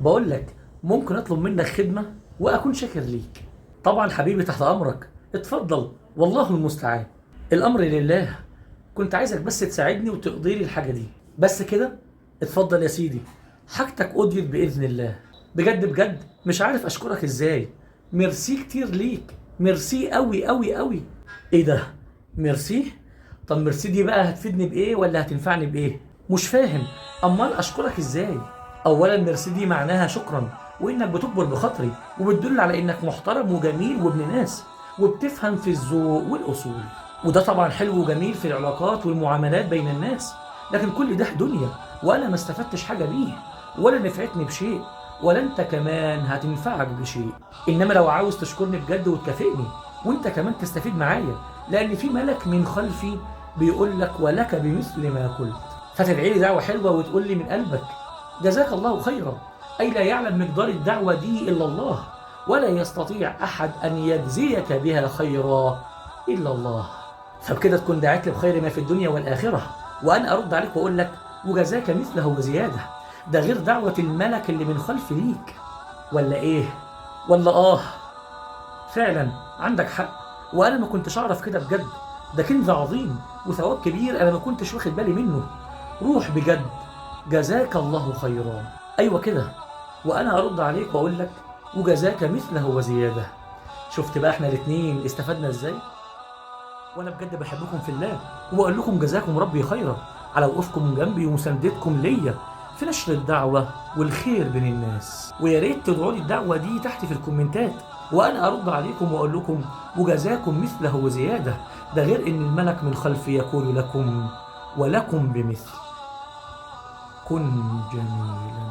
بقول لك، ممكن اطلب منك خدمة واكون شاكر ليك؟ طبعا حبيبي، تحت امرك. اتفضل، والله المستعان. الامر لله. كنت عايزك بس تساعدني وتقضي لي الحاجة دي بس كده. اتفضل يا سيدي، حاجتك قضيت بإذن الله. بجد بجد مش عارف اشكرك ازاي. ميرسي كتير ليك، ميرسي قوي قوي قوي. ايه ده؟ ميرسي؟ طب ميرسي دي بقى هتفيدني بايه ولا هتنفعني بايه؟ مش فاهم. امال اشكرك ازاي؟ اولا ميرسي دي معناها شكرا، وانك بتكبر بخاطري، وبتدل على انك محترم وجميل وابن ناس، وبتفهم في الذوق والاصول. وده طبعا حلو وجميل في العلاقات والمعاملات بين الناس. لكن كل ده دنيا، وانا ما استفدتش حاجه بيه، ولا نفعتني بشيء، ولا انت كمان هتنفعك بشيء. انما لو عاوز تشكرني بجد وتكافئني، وانت كمان تستفيد معايا، لان في ملك من خلفي بيقول لك ولك بمثل ما قلت. فتدعي لي دعوه حلوه وتقول لي من قلبك جزاك الله خيرا. اي لا يعلم مقدار الدعوه دي الا الله، ولا يستطيع احد ان يجزيك بها خيرا الا الله. فبكده تكون دعيت لي بخير ما في الدنيا والاخره، وانا ارد عليك واقول لك وجزاك مثله وزياده. ده غير دعوه الملك اللي من خلف ليك. ولا ايه؟ ولا فعلا عندك حق. وانا ما كنتش اعرف كده بجد. ده كنز عظيم وثواب كبير انا ما كنتش واخد بالي منه. روح بجد، جزاك الله خيرا. ايوه كده. وانا ارد عليك واقول لك وجزاك مثله وزياده. شفت بقى احنا الاتنين استفدنا ازاي؟ وانا بجد بحبكم في الله، وبقول لكم جزاكم ربي خيرا على وقوفكم جنبي ومساندتكم ليا في نشر الدعوه والخير بين الناس. ويا ريت تدعوا لي الدعوه دي تحت في الكومنتات، وانا ارد عليكم واقول لكم وجزاكم مثله وزياده. ده غير ان الملك من خلفي يقول لكم ولكم بمثل. كن جميلا.